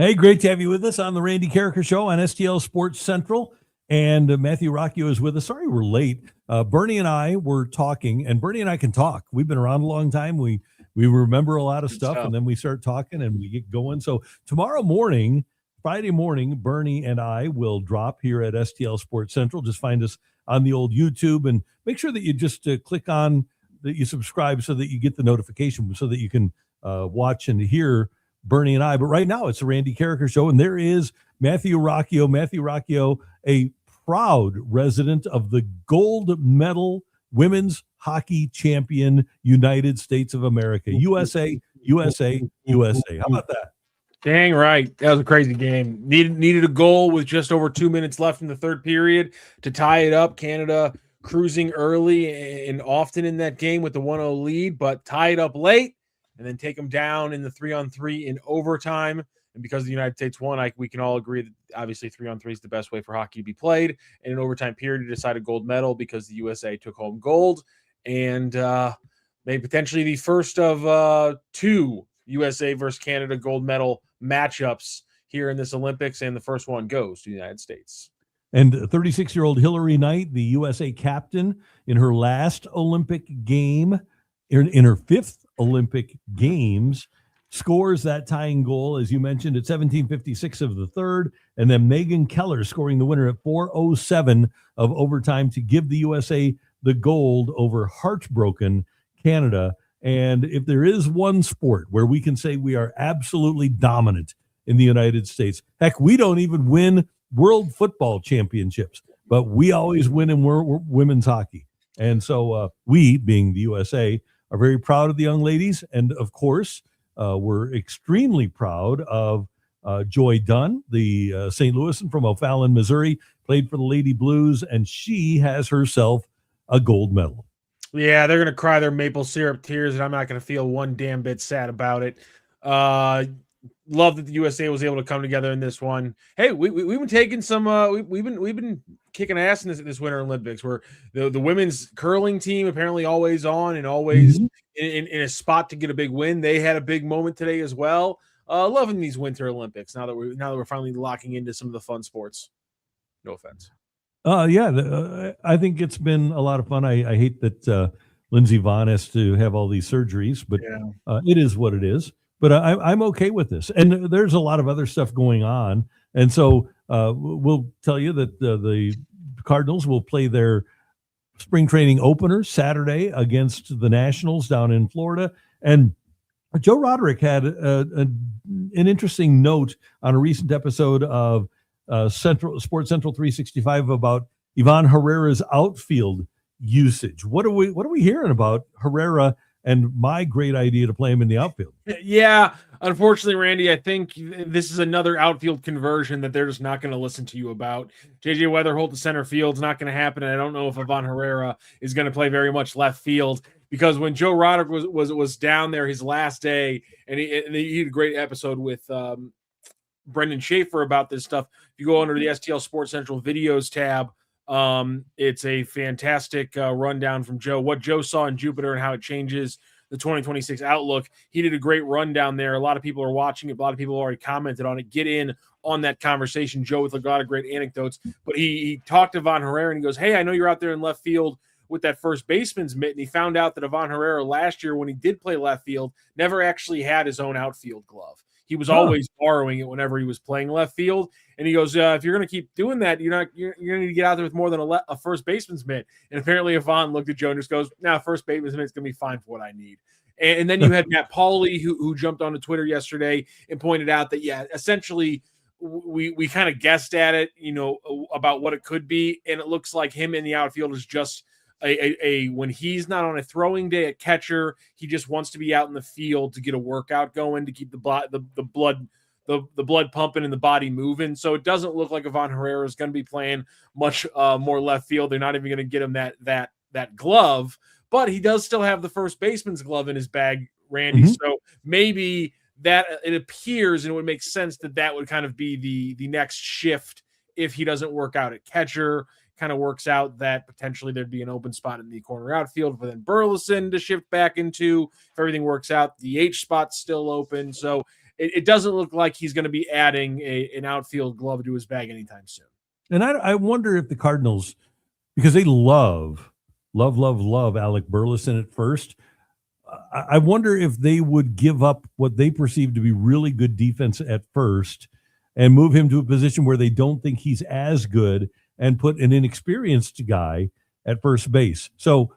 Hey, great to have you with us on the Randy Karraker Show on STL Sports Central. And Matthew Rocchio is with us. Sorry we're late. Bernie and I were talking, and Bernie and I can talk. We've been around a long time. We remember a lot of stuff, and then we start talking and we get going. So tomorrow morning, Friday morning, Bernie and I will drop here at STL Sports Central. Just find us on the old YouTube and make sure that you just click on that you subscribe so that you get the notification so that you can watch and hear Bernie and I. But right now it's the Randy Karraker Show, and there is Matthew Rocchio. Matthew Rocchio, a proud resident of the gold medal women's hockey champion United States of America. USA, USA, USA. How about that? Dang right. That was a crazy game. Needed a goal with just over 2 minutes left in the third period to tie it up. Canada cruising early and often in that game with the 1-0 lead, but tie it up late and then take them down in the 3-on-3 in overtime. And because the United States won, we can all agree that obviously 3-on-3 is the best way for hockey to be played. And in overtime period, to decide a gold medal because the USA took home gold and made potentially the first of two USA versus Canada gold medal matchups here in this Olympics. And the first one goes to the United States. And 36-year-old Hillary Knight, the USA captain in her last Olympic game, in her fifth Olympic Games, scores that tying goal, as you mentioned, at 17:56 of the third, and then Megan Keller scoring the winner at 4:07 of overtime to give the USA the gold over heartbroken Canada. And if there is one sport where we can say we are absolutely dominant in the United States, heck, we don't even win World Football Championships, but we always win in women's hockey. And so we, being the USA, are very proud of the young ladies. And of course, we're extremely proud of Joy Dunn, the St. Louisan from O'Fallon, Missouri, played for the Lady Blues, and she has herself a gold medal. Yeah, they're going to cry their maple syrup tears, and I'm not going to feel one damn bit sad about it. Love that the USA was able to come together in this one. Hey, we've been taking some. We've been kicking ass in this Winter Olympics. Where the women's curling team apparently always on and always in a spot to get a big win. They had a big moment today as well. Loving these Winter Olympics now that we're finally locking into some of the fun sports. No offense. I think it's been a lot of fun. I hate that Lindsey Vonn has to have all these surgeries, but it is what it is. But I'm okay with this. And there's a lot of other stuff going on. And so we'll tell you that the Cardinals will play their spring training opener Saturday against the Nationals down in Florida. And Joe Roderick had an interesting note on a recent episode of Sports Central 365 about Ivan Herrera's outfield usage. What are we hearing about Herrera and my great idea to play him in the outfield? Yeah, unfortunately, Randy, I think this is another outfield conversion that they're just not going to listen to you about. JJ Weatherholt to center field is not going to happen, and I don't know if Ivan Herrera is going to play very much left field, because when Joe Roderick was down there his last day, and he had a great episode with Brendan Schaefer about this stuff. If you go under the STL Sports Central videos tab, it's a fantastic rundown from Joe, what Joe saw in Jupiter and how it changes the 2026 outlook. He did a great rundown there. A lot of people are watching it. A lot of people already commented on it. Get in on that conversation, Joe, with a lot of great anecdotes. But he talked to Ivan Herrera, and he goes, hey, I know you're out there in left field with that first baseman's mitt. And he found out that Ivan Herrera last year, when he did play left field, never actually had his own outfield glove. He was always borrowing it whenever he was playing left field. And he goes, if you're going to keep doing that, you're going to need to get out there with more than a first baseman's mitt. And apparently Ivan looked at Joe and just goes, first baseman's mitt's going to be fine for what I need. And then you had Matt Pauley, who jumped onto Twitter yesterday and pointed out that, essentially we kind of guessed at it, about what it could be. And it looks like him in the outfield is just when he's not on a throwing day at catcher, he just wants to be out in the field to get a workout going, to keep the blood pumping and the body moving. So it doesn't look like Ivan Herrera is going to be playing much more left field. They're not even going to get him that glove, but he does still have the first baseman's glove in his bag, Randy. So maybe that it appears, and it would make sense that would kind of be the next shift if he doesn't work out at catcher. kind of works out that potentially there'd be an open spot in the corner outfield for then Burleson to shift back into. If everything works out, the H spot's still open. So it doesn't look like he's going to be adding an outfield glove to his bag anytime soon. And I wonder if the Cardinals, because they love Alec Burleson at first, I wonder if they would give up what they perceive to be really good defense at first and move him to a position where they don't think he's as good and put an inexperienced guy at first base. So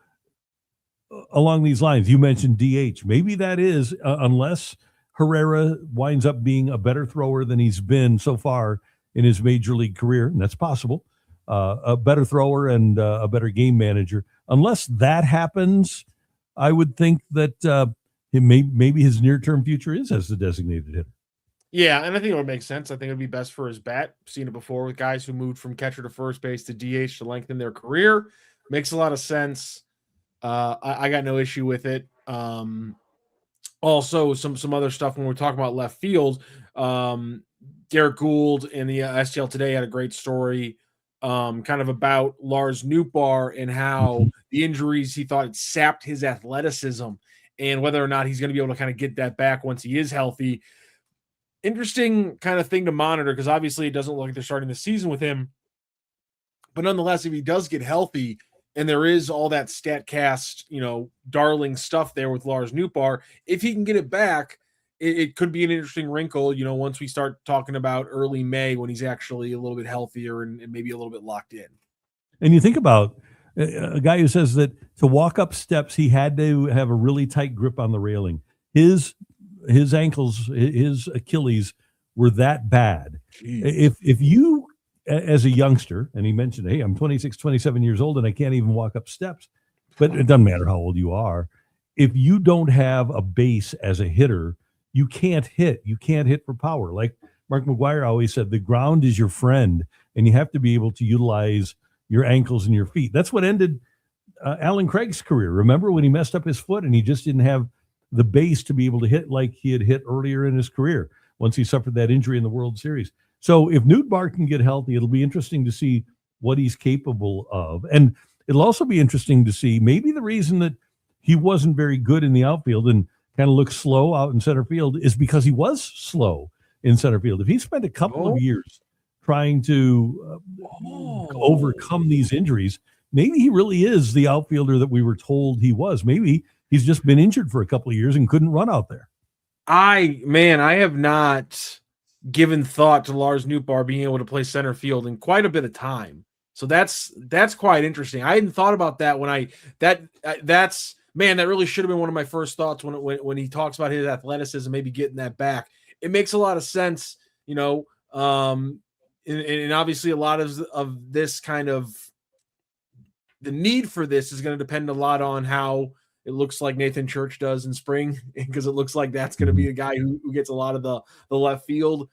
along these lines, you mentioned DH. Maybe that is, unless Herrera winds up being a better thrower than he's been so far in his major league career, and that's possible, a better thrower and a better game manager. Unless that happens, I would think that maybe his near-term future is as the designated hitter. Yeah, and I think it would make sense. I think it would be best for his bat. I've seen it before with guys who moved from catcher to first base to DH to lengthen their career. Makes a lot of sense. I got no issue with it. Also, some other stuff when we're talking about left field. Derek Gould in the STL Today had a great story kind of about Lars Nootbaar and how the injuries he thought had sapped his athleticism and whether or not he's going to be able to kind of get that back once he is healthy. Interesting kind of thing to monitor because obviously it doesn't look like they're starting the season with him. But nonetheless, if he does get healthy and there is all that StatCast, darling stuff there with Lars Nootbaar, if he can get it back, it could be an interesting wrinkle, once we start talking about early May when he's actually a little bit healthier and maybe a little bit locked in. And you think about a guy who says that to walk up steps, he had to have a really tight grip on the railing. His ankles, his Achilles were that bad. Jeez. If you, as a youngster, and he mentioned, hey, I'm 26, 27 years old and I can't even walk up steps, but it doesn't matter how old you are. If you don't have a base as a hitter, you can't hit. You can't hit for power. Like Mark McGwire always said, the ground is your friend, and you have to be able to utilize your ankles and your feet. That's what ended Alan Craig's career. Remember when he messed up his foot and he just didn't have the base to be able to hit like he had hit earlier in his career once he suffered that injury in the World Series. So if Nootbaar can get healthy, it'll be interesting to see what he's capable of. And it'll also be interesting to see maybe the reason that he wasn't very good in the outfield and kind of looked slow out in center field is because he was slow in center field. If he spent a couple of years trying to overcome these injuries, maybe he really is the outfielder that we were told he was. Maybe he's just been injured for a couple of years and couldn't run out there. I have not given thought to Lars Nootbaar being able to play center field in quite a bit of time. So that's quite interesting. I hadn't thought about that that really should have been one of my first thoughts when he talks about his athleticism, maybe getting that back. It makes a lot of sense, and obviously a lot of this kind of the need for this is going to depend a lot on how it looks like Nathan Church does in spring, because it looks like that's going to be a guy who gets a lot of the left field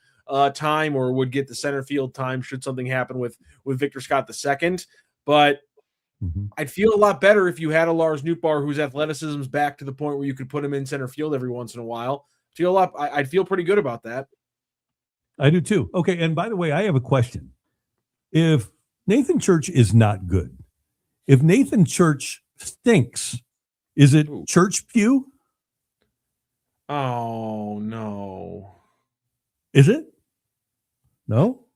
time or would get the center field time should something happen with Victor Scott II. But I'd feel a lot better if you had a Lars Nootbaar whose athleticism is back to the point where you could put him in center field every once in a while. I'd feel pretty good about that. I do too. Okay, and by the way, I have a question. If Nathan Church is not good, if Nathan Church stinks, is it Church Pew? Oh, no. Is it? No?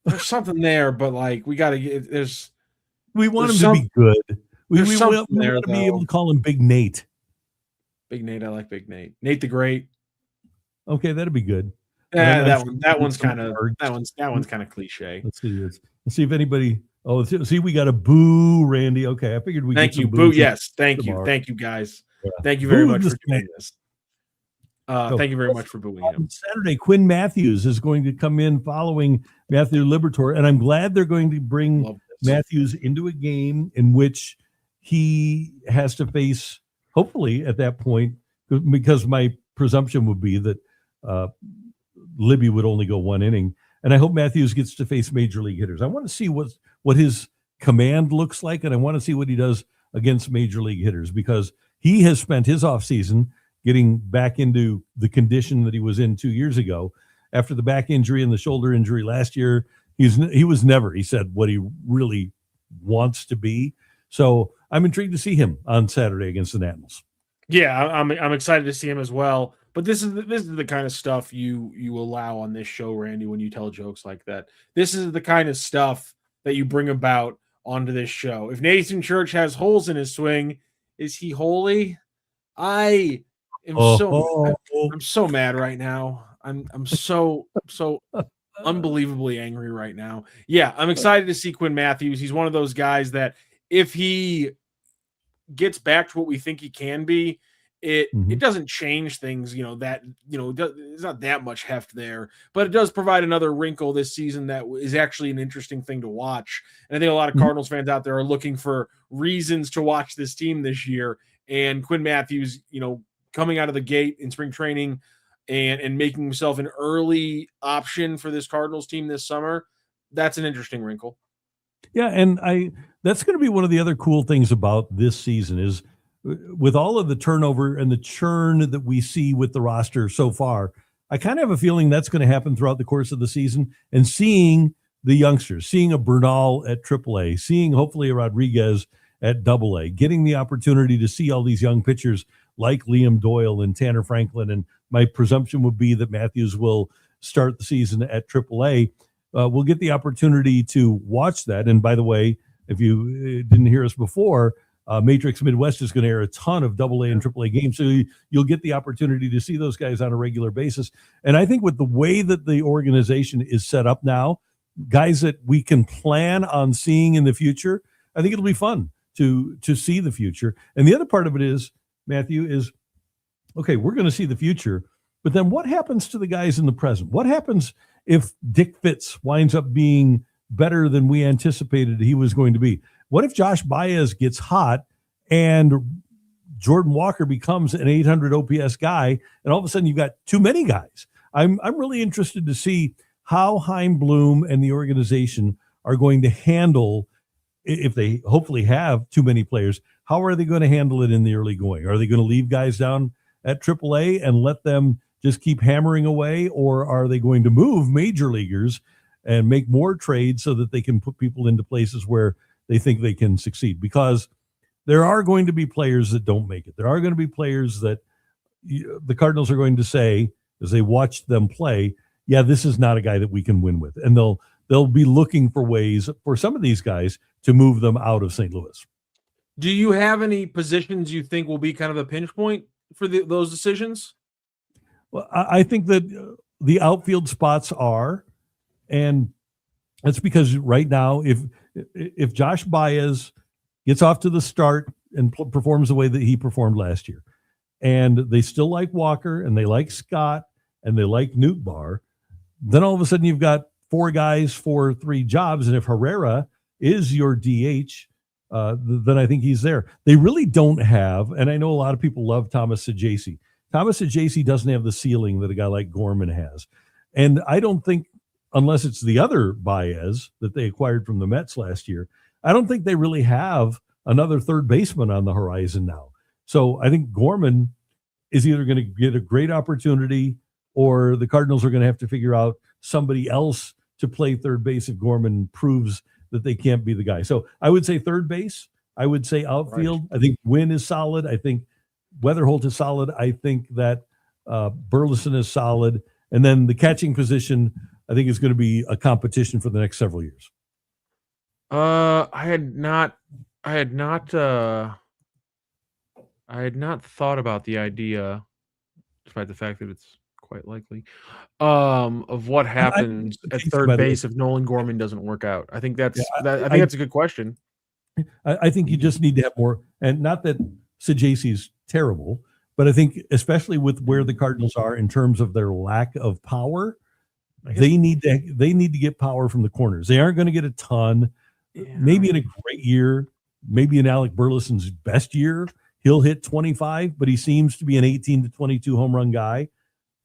There's something there, but we got to get there's. We want him to be good. We want to be able to call him Big Nate. Big Nate, I like Big Nate. Nate the Great. Okay, that'd be good. That one's kind of cliche. Let's see if anybody. Oh, see, we got a boo, Randy. Okay, I figured we. Thank you, boo. Yes, thank you, guys. Yeah. Thank you very much for doing this. Thank you very much for booing him. Saturday, Quinn Matthews is going to come in following Matthew Liberatore, and I'm glad they're going to bring Matthews into a game in which he has to face, hopefully at that point, because my presumption would be that Libby would only go one inning, and I hope Matthews gets to face major league hitters. I want to see what his command looks like, and I want to see what he does against major league hitters, because he has spent his offseason getting back into the condition that he was in 2 years ago after the back injury and the shoulder injury last year. He was never, he said, what he really wants to be. So I'm intrigued to see him on Saturday against the Nationals. Yeah, I'm excited to see him as well. But this is the kind of stuff you allow on this show, Randy, when you tell jokes like that. This is the kind of stuff that you bring about onto this show. If Nathan Church has holes in his swing, is he holy? I am I'm so mad right now. I'm so unbelievably angry right now. Yeah, I'm excited to see Quinn Matthews. He's one of those guys that if he gets back to what we think he can be, it doesn't change things, it's not that much heft there, but it does provide another wrinkle this season that is actually an interesting thing to watch. And I think a lot of Cardinals fans out there are looking for reasons to watch this team this year. And Quinn Matthews, coming out of the gate in spring training and making himself an early option for this Cardinals team this summer, that's an interesting wrinkle. Yeah, and that's going to be one of the other cool things about this season is with all of the turnover and the churn that we see with the roster so far, I kind of have a feeling that's going to happen throughout the course of the season. And seeing the youngsters, seeing a Bernal at AAA, seeing hopefully a Rodriguez at AA, getting the opportunity to see all these young pitchers like Liam Doyle and Tanner Franklin, and my presumption would be that Matthews will start the season at AAA. We'll get the opportunity to watch that. And by the way, if you didn't hear us before, Matrix Midwest is going to air a ton of AA and AAA games. So you'll get the opportunity to see those guys on a regular basis. And I think with the way that the organization is set up now, guys that we can plan on seeing in the future, I think it'll be fun to see the future. And the other part of it is, Matthew, is, okay, we're going to see the future, but then what happens to the guys in the present? What happens if Dick Fitz winds up being better than we anticipated he was going to be? What if Josh Baez gets hot and Jordan Walker becomes an 800 OPS guy, and all of a sudden you've got too many guys? I'm really interested to see how Chaim Bloom and the organization are going to handle, if they hopefully have too many players, how are they going to handle it in the early going? Are they going to leave guys down at AAA and let them just keep hammering away, or are they going to move major leaguers and make more trades so that they can put people into places where they think they can succeed? Because there are going to be players that don't make it. There are going to be players that the Cardinals are going to say, as they watch them play, yeah, this is not a guy that we can win with. And they'll be looking for ways for some of these guys to move them out of St. Louis. Do you have any positions you think will be kind of a pinch point for those decisions? Well, I think that the outfield spots are, and that's because right now, if Josh Baez gets off to the start and performs the way that he performed last year, and they still like Walker and they like Scott and they like Nootbaar, then all of a sudden you've got four guys for three jobs. And if Herrera is your DH, then I think he's there. They really don't have, and I know a lot of people love Thomas Saggese. Thomas Saggese doesn't have the ceiling that a guy like Gorman has. And I don't think, unless it's the other Baez that they acquired from the Mets last year, I don't think they really have another third baseman on the horizon now. So I think Gorman is either going to get a great opportunity, or the Cardinals are going to have to figure out somebody else to play third base if Gorman proves that they can't be the guy. So I would say third base. I would say outfield. Right. I think Wynn is solid. I think Weatherholt is solid. I think that Burleson is solid. And then the catching position, I think, is going to be a competition for the next several years. I had not thought about the idea, despite the fact that it's quite likely, of what happens at third base if Nolan Gorman doesn't work out. I think that's that's a good question. I think you just need to have more, and not that Saggese's terrible, but I think especially with where the Cardinals are in terms of their lack of power, they need to get power from the corners. They aren't going to get a ton. Yeah. Maybe in a great year, maybe in Alec Burleson's best year, he'll hit 25, but he seems to be an 18 to 22 home run guy.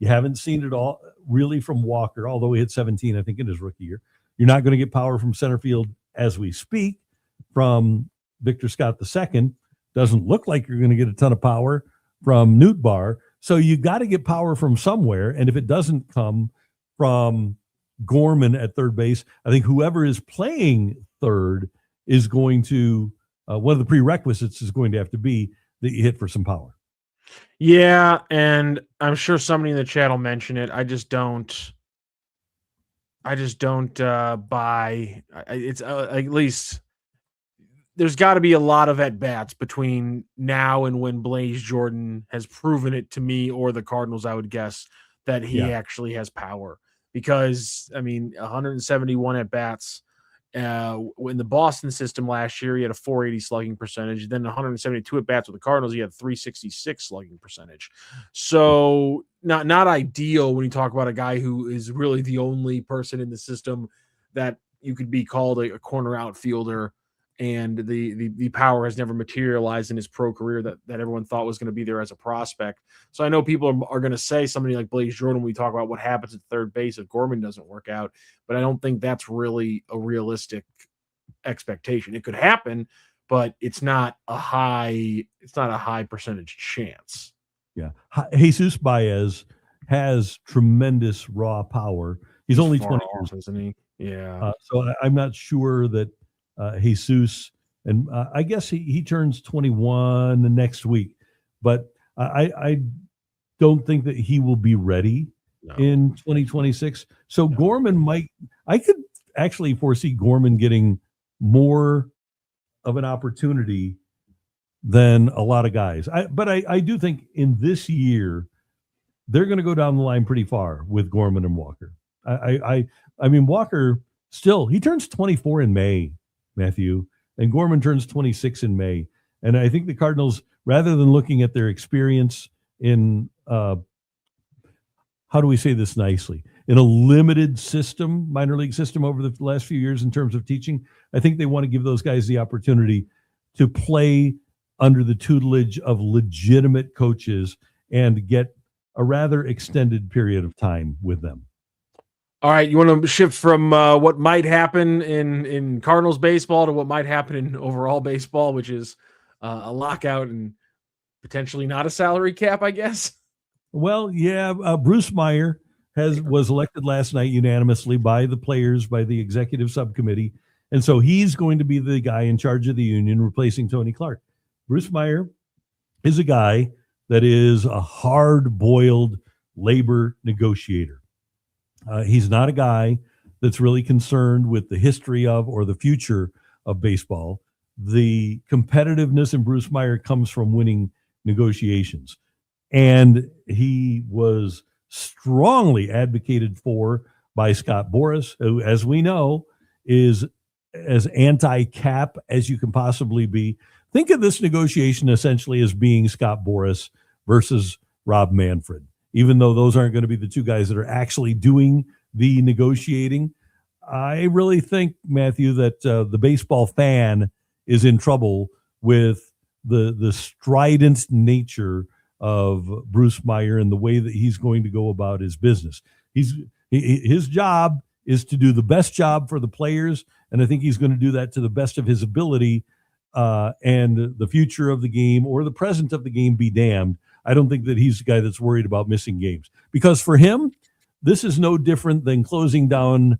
You haven't seen it all really from Walker, although he hit 17, I think, in his rookie year. You're not going to get power from center field as we speak from Victor Scott II. Doesn't look like you're going to get a ton of power from Nootbaar. So you got to get power from somewhere. And if it doesn't come from Gorman at third base, I think whoever is playing third is going to one of the prerequisites is going to have to be that you hit for some power. Yeah, and I'm sure somebody in the chat will mention it. I just don't buy. It's at least there's got to be a lot of at bats between now and when Blaze Jordan has proven it to me or the Cardinals. I would guess that he actually has power, because I mean 171 at bats. In the Boston system last year, he had a 480 slugging percentage. Then 172 at bats with the Cardinals, he had 366 slugging percentage. So not ideal when you talk about a guy who is really the only person in the system that you could be called a corner outfielder, and the power has never materialized in his pro career that everyone thought was going to be there as a prospect. So I know people are going to say somebody like Blaze Jordan when we talk about what happens at third base if Gorman doesn't work out, but I don't think that's really a realistic expectation. It could happen, but it's not a high percentage chance. Yeah. Jesus Baez has tremendous raw power. He's only 20 years old, isn't he? Yeah. So I'm not sure that Jesus, and I guess he turns 21 the next week, but I don't think that he will be ready in 2026. So Gorman I could actually foresee Gorman getting more of an opportunity than a lot of guys. But I do think in this year, they're going to go down the line pretty far with Gorman and Walker. I mean, Walker still, he turns 24 in May, Matthew, and Gorman turns 26 in May. And I think the Cardinals, rather than looking at their experience in, how do we say this nicely, in a limited system, minor league system over the last few years in terms of teaching, I think they want to give those guys the opportunity to play under the tutelage of legitimate coaches and get a rather extended period of time with them. All right, you want to shift from what might happen in Cardinals baseball to what might happen in overall baseball, which is a lockout and potentially not a salary cap, I guess. Well, yeah, Bruce Meyer was elected last night unanimously by the players, by the executive subcommittee, and so he's going to be the guy in charge of the union, replacing Tony Clark. Bruce Meyer is a guy that is a hard-boiled labor negotiator. He's not a guy that's really concerned with the history of or the future of baseball. The competitiveness in Bruce Meyer comes from winning negotiations. And he was strongly advocated for by Scott Boras, who, as we know, is as anti-cap as you can possibly be. Think of this negotiation essentially as being Scott Boras versus Rob Manfred. Even though those aren't going to be the two guys that are actually doing the negotiating, I really think, Matthew, that the baseball fan is in trouble with the strident nature of Bruce Meyer and the way that he's going to go about his business. His job is to do the best job for the players, and I think he's going to do that to the best of his ability, and the future of the game or the present of the game be damned. I don't think that he's the guy that's worried about missing games, because for him, this is no different than closing down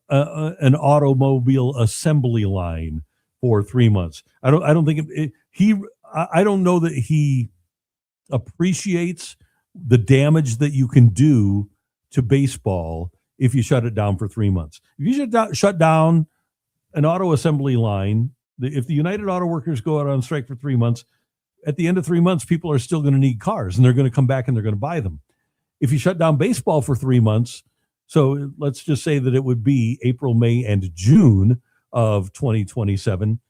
an automobile assembly line for 3 months. I don't think I don't know that he appreciates the damage that you can do to baseball if you shut it down for 3 months. If you shut down an auto assembly line, if the United Auto Workers go out on strike for 3 months, at the end of 3 months, people are still going to need cars, and they're going to come back and they're going to buy them. If you shut down baseball for 3 months, so let's just say that it would be April, May, and June of 2027,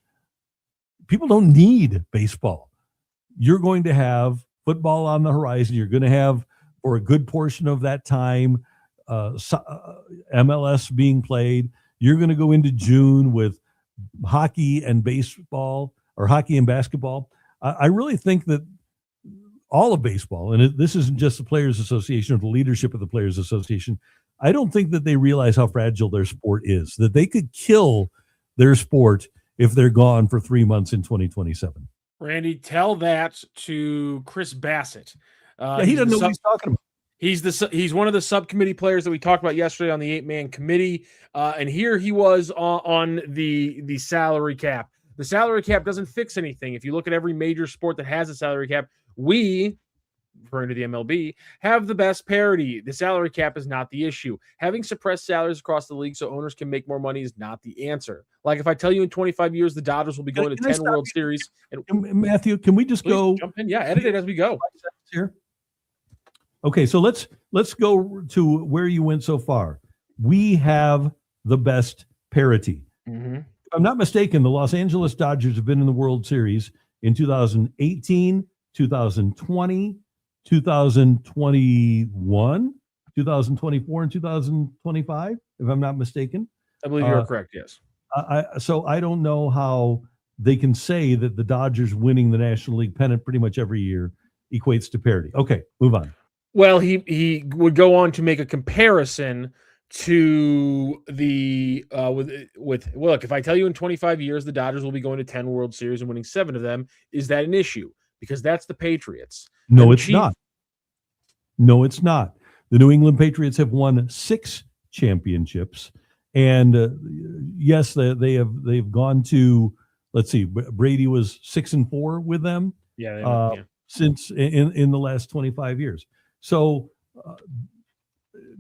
people don't need baseball. You're going to have football on the horizon. You're going to have, for a good portion of that time, MLS being played. You're going to go into June with hockey and baseball, or hockey and basketball. I really think that all of baseball, and this isn't just the Players Association or the leadership of the Players Association, I don't think that they realize how fragile their sport is, that they could kill their sport if they're gone for 3 months in 2027. Randy, tell that to Chris Bassett. He doesn't know what he's talking about. He's one of the subcommittee players that we talked about yesterday on the 8-man committee, and here he was on the salary cap. The salary cap doesn't fix anything. If you look at every major sport that has a salary cap, we, referring to the MLB, have the best parity. The salary cap is not the issue. Having suppressed salaries across the league so owners can make more money is not the answer. Like if I tell you in 25 years the Dodgers will be going to 10 World Series. And Matthew, can we just go jump in? Yeah, edit it as we go. Here. Okay, so let's go to where you went so far. We have the best parity. Mm-hmm. If I'm not mistaken, the Los Angeles Dodgers have been in the World Series in 2018, 2020, 2021, 2024, and 2025, if I'm not mistaken. I believe you're correct, yes. So I don't know how they can say that the Dodgers winning the National League pennant pretty much every year equates to parity. Okay, move on. Well, he would go on to make a comparison to the with look, if I tell you in 25 years the Dodgers will be going to 10 World Series and winning 7 of them, is that an issue? Because that's the Patriots. No, it's not. No, it's not. The New England Patriots have won 6 championships, and yes, they've gone to. Let's see, Brady was 6-4 with them. Yeah. Since in the last 25 years. So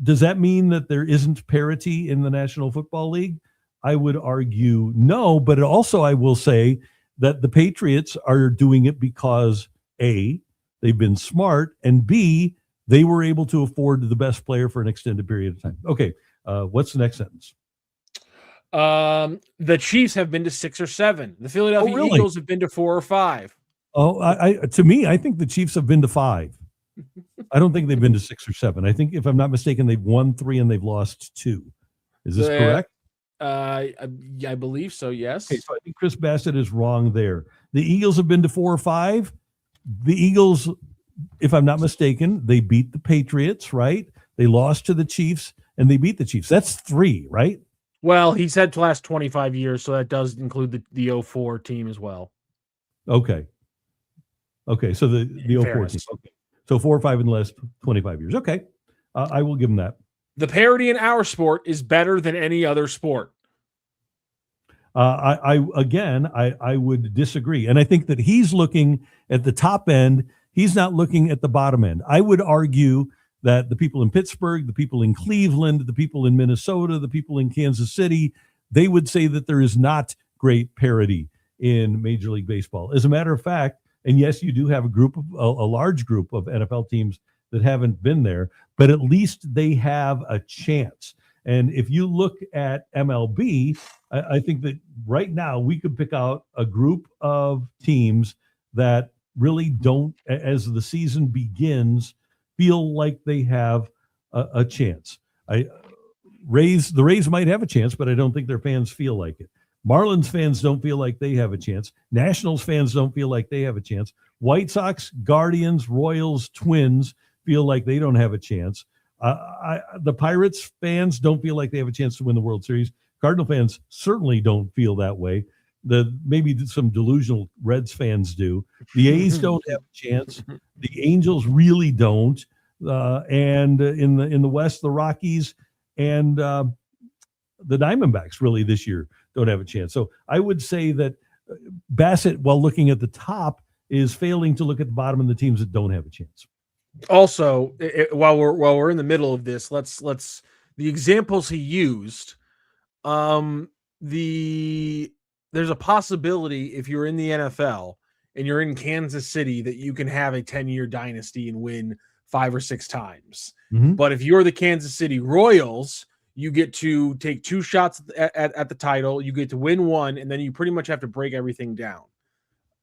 does that mean that there isn't parity in the National Football League? I would argue no, but also I will say that the Patriots are doing it because A, they've been smart, and B, they were able to afford the best player for an extended period of time. Okay, what's the next sentence? The Chiefs have been to 6 or 7. The Philadelphia Eagles have been to 4 or 5. Oh, to me, I think the Chiefs have been to 5. I don't think they've been to 6 or 7. I think, if I'm not mistaken, they've won 3 and they've lost 2. Is this correct? I believe so, yes. Okay, so I think Chris Bassett is wrong there. The Eagles have been to 4 or 5. The Eagles, if I'm not mistaken, they beat the Patriots, right? They lost to the Chiefs, and they beat the Chiefs. That's 3, right? Well, he said to last 25 years, so that does include the 04 team as well. Okay, so the 04 team. Okay. So 4 or 5 in the last 25 years. Okay, I will give him that. The parity in our sport is better than any other sport. I would disagree, and I think that he's looking at the top end. He's not looking at the bottom end. I would argue that the people in Pittsburgh, the people in Cleveland, the people in Minnesota, the people in Kansas City, they would say that there is not great parity in Major League Baseball. As a matter of fact, and yes, you do have a large group of NFL teams that haven't been there, but at least they have a chance. And if you look at MLB, I think that right now we could pick out a group of teams that really don't, as the season begins, feel like they have a chance. The Rays might have a chance, but I don't think their fans feel like it. Marlins fans don't feel like they have a chance. Nationals fans don't feel like they have a chance. White Sox, Guardians, Royals, Twins feel like they don't have a chance. The Pirates fans don't feel like they have a chance to win the World Series. Cardinal fans certainly don't feel that way. Maybe some delusional Reds fans do. The A's don't have a chance. The Angels really don't. And in the West, the Rockies and the Diamondbacks really this year don't have a chance. So I would say that Bassett, while looking at the top, is failing to look at the bottom and the teams that don't have a chance. Also, while we're in the middle of this, let's the examples he used. There's a possibility if you're in the NFL and you're in Kansas City that you can have a 10-year dynasty and win 5 or 6 times. Mm-hmm. But if you're the Kansas City Royals, you get to take 2 shots at the title. You get to win 1, and then you pretty much have to break everything down,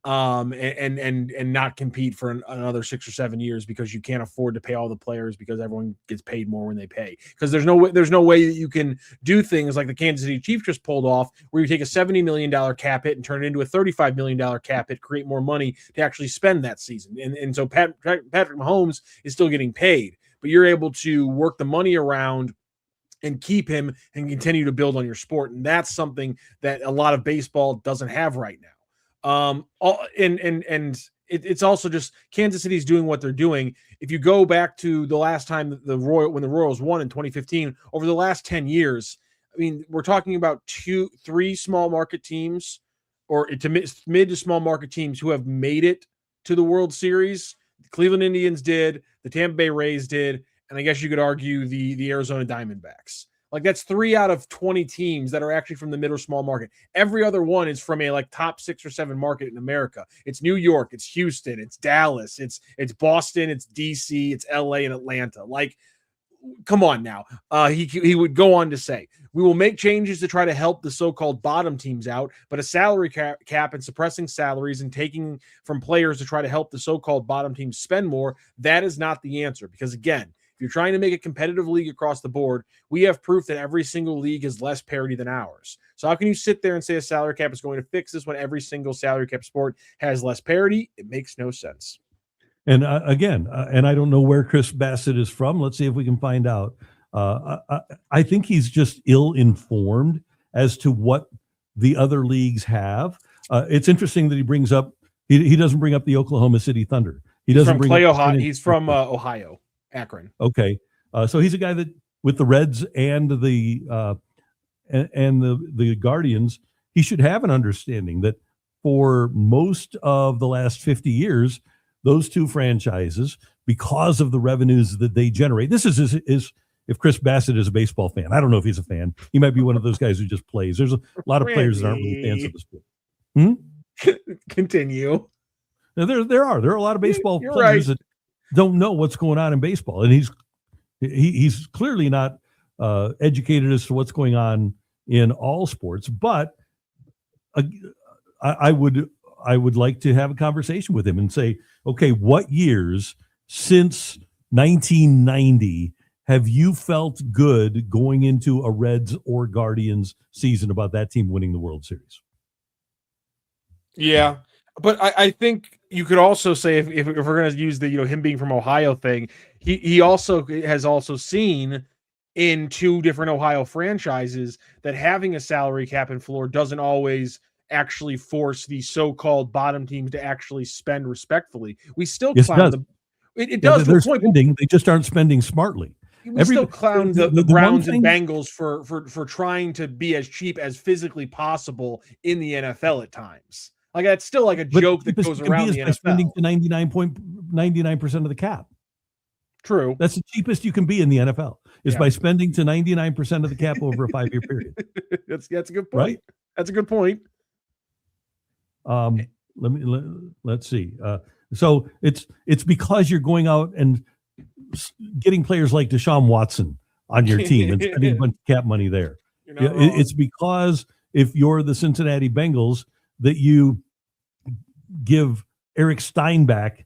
and not compete for another 6 or 7 years because you can't afford to pay all the players because everyone gets paid more when they pay. Because there's no way that you can do things like the Kansas City Chiefs just pulled off, where you take a $70 million cap hit and turn it into a $35 million cap hit, create more money to actually spend that season. And so Patrick Mahomes is still getting paid, but you're able to work the money around and keep him and continue to build on your sport. And that's something that a lot of baseball doesn't have right now. And it's also just Kansas City's doing what they're doing. If you go back to the last time when the Royals won in 2015, over the last 10 years, I mean, we're talking about 3 small market teams, or to mid to small market teams who have made it to the World Series. The Cleveland Indians did, the Tampa Bay Rays did, and I guess you could argue the Arizona Diamondbacks. Like, that's 3 out of 20 teams that are actually from the mid or small market. Every other one is from a like top 6 or 7 market in America. It's New York, it's Houston, it's Dallas, it's Boston, it's DC, it's LA, and Atlanta. Like, come on now. He would go on to say, we will make changes to try to help the so-called bottom teams out, but a salary cap and suppressing salaries and taking from players to try to help the so-called bottom teams spend more, that is not the answer. Because again, if you're trying to make a competitive league across the board, we have proof that every single league is less parity than ours. So how can you sit there and say a salary cap is going to fix this when every single salary cap sport has less parity? It makes no sense. And again, and I don't know where Chris Bassett is from. Let's see if we can find out. I think he's just ill-informed as to what the other leagues have. It's interesting that he brings up, he doesn't bring up the Oklahoma City Thunder. He's from Ohio. Akron. Okay. So he's a guy that with the Reds and the Guardians, he should have an understanding that for most of the last 50 years, those two franchises, because of the revenues that they generate, this is if Chris Bassett is a baseball fan. I don't know if he's a fan. He might be one of those guys who just plays. There's a lot of players that aren't really fans of the sport. Continue. Now, there are a lot of baseball You're players right. that don't know what's going on in baseball, and he's clearly not educated as to what's going on in all sports. But I would like to have a conversation with him and say, okay, what years since 1990 have you felt good going into a Reds or Guardians season about that team winning the World Series? Yeah. But I think you could also say if we're going to use the him being from Ohio thing, he also has seen in 2 different Ohio franchises that having a salary cap and floor doesn't always actually force the so-called bottom teams to actually spend respectfully. We still clown it does. They're spending, they just aren't spending smartly. We still clown the Browns and Bengals for trying to be as cheap as physically possible in the NFL at times. Like, that's still like a joke that goes around the NFL. Spending to 99% of the cap. True. That's the cheapest you can be in the NFL is by spending to 99% of the cap over a 5-year period. That's a good point. Right? That's a good point. Let's see. So it's because you're going out and getting players like Deshaun Watson on your team and spending a bunch of cap money there. It's because if you're the Cincinnati Bengals that you give Eric Steinbach,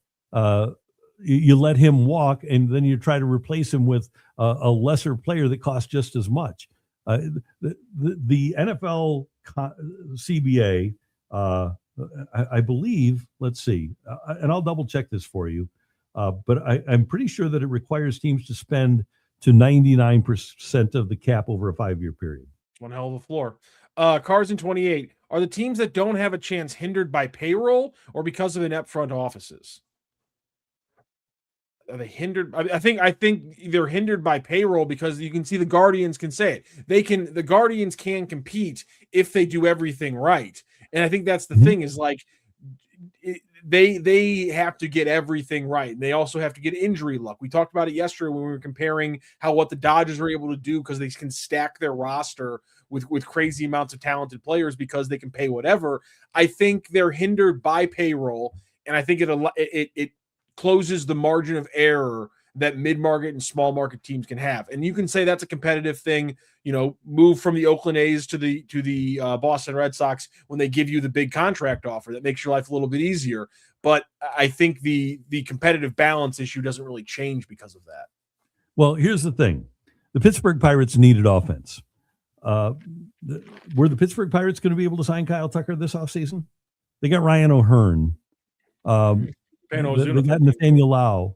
you let him walk, and then you try to replace him with a lesser player that costs just as much. The NFL CBA, I believe, let's see, and I'll double check this for you, but I'm pretty sure that it requires teams to spend to 99% of the cap over a 5-year period. One hell of a floor. Cars in 28. Are the teams that don't have a chance hindered by payroll or because of inept front offices? Are they hindered? I think they're hindered by payroll because you can see the Guardians can say it. The Guardians can compete if they do everything right. And I think that's the thing is like they have to get everything right. And they also have to get injury luck. We talked about it yesterday when we were comparing what the Dodgers are able to do because they can stack their roster with crazy amounts of talented players because they can pay whatever. I think they're hindered by payroll, and I think it closes the margin of error that mid-market and small market teams can have. And you can say that's a competitive thing, move from the Oakland A's to the Boston Red Sox when they give you the big contract offer. That makes your life a little bit easier. But I think the competitive balance issue doesn't really change because of that. Well, here's the thing. The Pittsburgh Pirates needed offense. Were the Pittsburgh Pirates going to be able to sign Kyle Tucker this offseason? They got Ryan O'Hearn. They got Nathaniel Lau.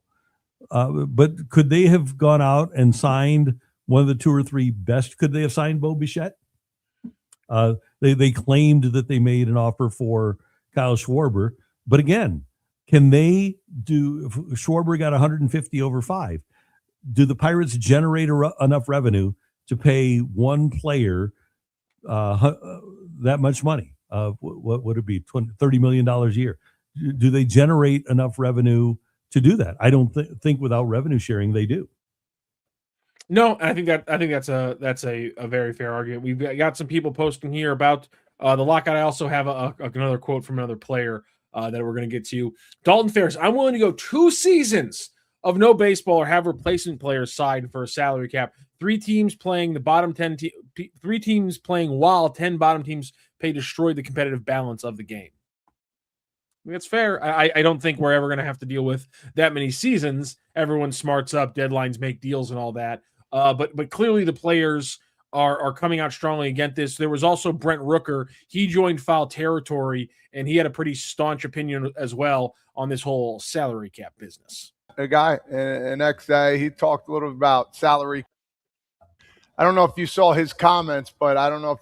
But could they have gone out and signed one of the 2 or 3 best? Could they have signed Bo Bichette? They claimed that they made an offer for Kyle Schwarber. But again, Can they do? Schwarber got 150 over 5. Do the Pirates generate enough revenue to pay one player that much money? What would it be? $30 million a year? Do they generate enough revenue to do that? I don't think without revenue sharing they do. No, I think that's a very fair argument. We've got some people posting here about the lockout. I also have another quote from another player that we're going to get to. Dalton Ferris, I'm willing to go 2 seasons of no baseball or have replacement players signed for a salary cap. 3 teams playing the bottom 10. 3 teams playing while 10 bottom teams pay destroy the competitive balance of the game. I mean, it's fair. I don't think we're ever going to have to deal with that many seasons. Everyone smarts up, deadlines make deals and all that. But clearly the players are coming out strongly against this. There was also Brent Rooker. He joined foul territory, and he had a pretty staunch opinion as well on this whole salary cap business. A guy, an ex-day, he talked a little bit about salary. I don't know if you saw his comments, but I don't know if,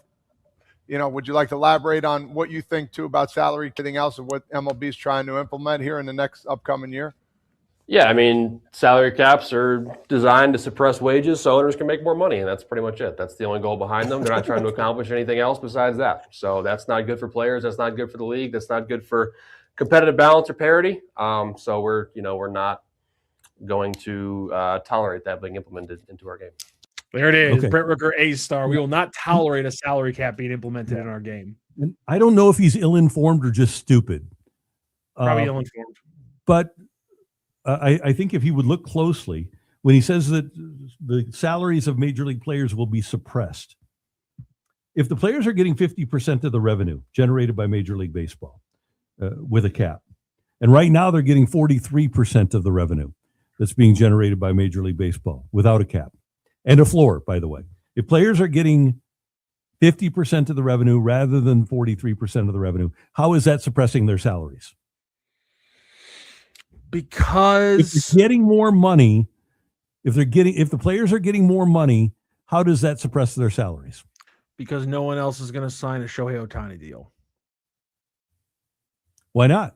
would you like to elaborate on what you think, too, about salary, anything else, of what MLB is trying to implement here in the next upcoming year? Yeah, I mean, salary caps are designed to suppress wages so owners can make more money, and that's pretty much it. That's the only goal behind them. They're not trying to accomplish anything else besides that. So that's not good for players. That's not good for the league. That's not good for competitive balance or parity. So we're not going to tolerate that being implemented into our game. There it is. Okay. Brent Rooker, A-star. We will not tolerate a salary cap being implemented in our game. And I don't know if he's ill-informed or just stupid. Probably ill-informed. But I think if he would look closely, when he says that the salaries of major league players will be suppressed, if the players are getting 50% of the revenue generated by Major League Baseball with a cap, and right now they're getting 43% of the revenue that's being generated by Major League Baseball without a cap and a floor, by the way. If players are getting 50% of the revenue rather than 43% of the revenue, how is that suppressing their salaries? Because if they're getting more money, if the players are getting more money, how does that suppress their salaries? Because no one else is going to sign a Shohei Ohtani deal. Why not?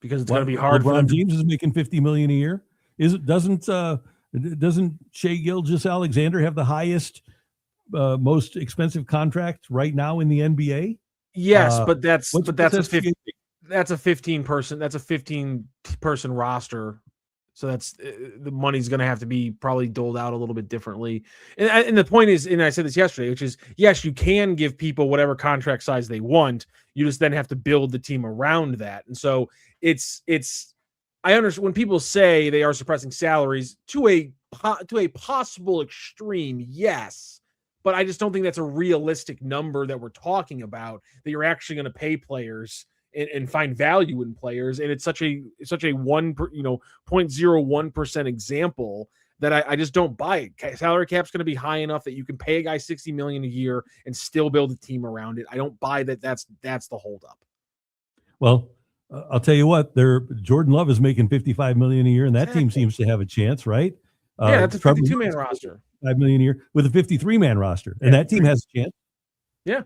Because it's going to be hard. LeBron James is making $50 million a year. Doesn't Shai Gilgeous-Alexander have the highest, most expensive contract right now in the NBA? Yes, but that's a 15 person roster. So that's the money's going to have to be probably doled out a little bit differently. And the point is, and I said this yesterday, which is, yes, you can give people whatever contract size they want. You just then have to build the team around that. And so I understand when people say they are suppressing salaries to a possible extreme. Yes. But I just don't think that's a realistic number that we're talking about, that you're actually going to pay players and find value in players. And it's such a 0.01% example that I just don't buy it. Salary cap's going to be high enough that you can pay a guy $60 million a year and still build a team around it. I don't buy that. That's the holdup. Well, I'll tell you what, Jordan Love is making $55 million a year, and that team seems to have a chance, right? Yeah, that's a 52-man roster. $5 million a year with a 53-man roster, and that team has a chance. Yeah,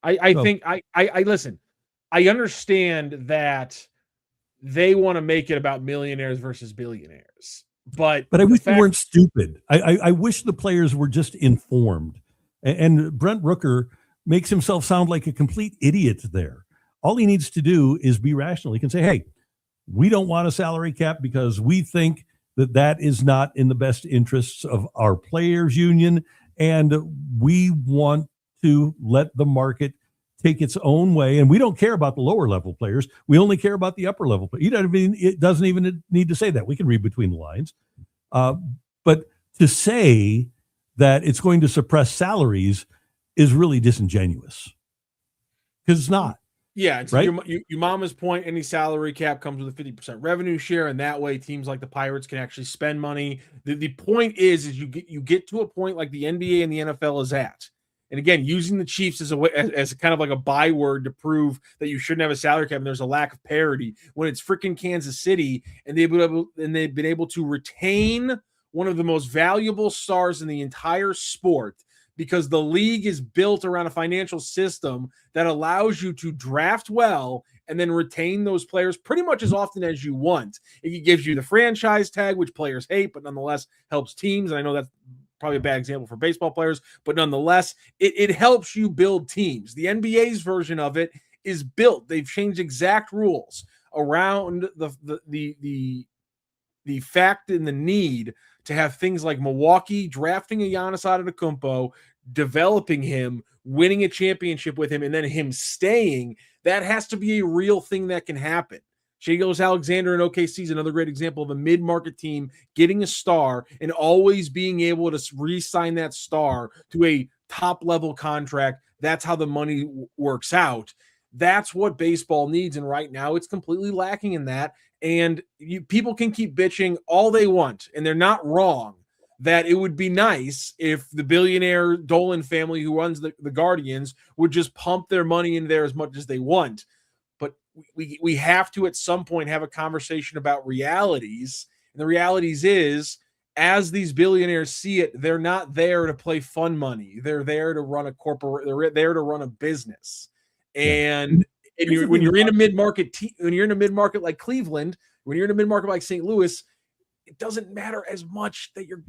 I think listen. I understand that they want to make it about millionaires versus billionaires, but I wish they weren't stupid. I wish the players were just informed. And Brent Rooker makes himself sound like a complete idiot there. All he needs to do is be rational. He can say, hey, we don't want a salary cap because we think that is not in the best interests of our players union. And we want to let the market take its own way. And we don't care about the lower level players. We only care about the upper level. It doesn't even need to say that. We can read between the lines. But to say that it's going to suppress salaries is really disingenuous, because it's not. Yeah, and so right? your mama's point, any salary cap comes with a 50% revenue share, and that way teams like the Pirates can actually spend money. The point is you get to a point like the NBA and the NFL is at. And again, using the Chiefs as kind of like a byword to prove that you shouldn't have a salary cap and there's a lack of parity, when it's freaking Kansas City and they've been able to retain one of the most valuable stars in the entire sport, because the league is built around a financial system that allows you to draft well and then retain those players pretty much as often as you want. It gives you the franchise tag, which players hate, but nonetheless helps teams. And I know that's probably a bad example for baseball players, but nonetheless, it helps you build teams. The NBA's version of it is built. They've changed exact rules around the fact and the need to have things like Milwaukee drafting a Giannis Antetokounmpo, developing him, winning a championship with him, and then him staying. That has to be a real thing that can happen. Shai Gilgeous-Alexander in OKC is another great example of a mid-market team getting a star and always being able to re-sign that star to a top-level contract. That's how the money works out. That's what baseball needs, and right now it's completely lacking in that. And people can keep bitching all they want, and they're not wrong, that it would be nice if the billionaire Dolan family who runs the Guardians would just pump their money in there as much as they want. But we have to at some point have a conversation about realities. And the realities is, as these billionaires see it, they're not there to play fun money. They're there to run a corporate. They're there to run a business. And when you're in a mid-market, when you're in a mid-market like Cleveland, when you're in a mid-market like St. Louis, it doesn't matter as much that your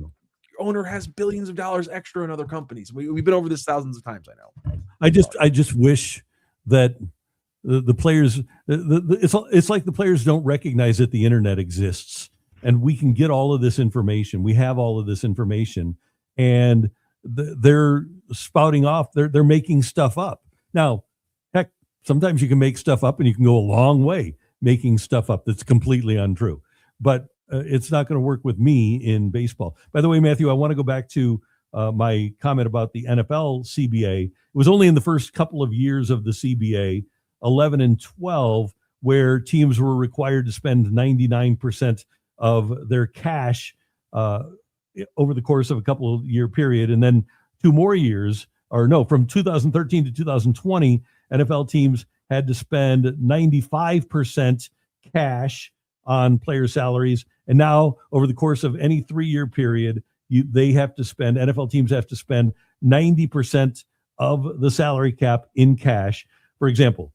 owner has billions of dollars extra in other companies. We've been over this thousands of times. I know. I just wish that the players, it's like the players don't recognize that the internet exists and we can get all of this information. We have all of this information, and they're spouting off. They're making stuff up. Now, heck, sometimes you can make stuff up and you can go a long way making stuff up that's completely untrue. But it's not going to work with me in baseball. By the way, Matthew, I want to go back to my comment about the NFL CBA. It was only in the first couple of years of the CBA, 11 and 12, where teams were required to spend 99% of their cash over the course of a couple of year period. And then 2 more years, or no, from 2013 to 2020, NFL teams had to spend 95% cash on player salaries. And now over the course of any 3-year period, NFL teams have to spend 90% of the salary cap in cash. For example,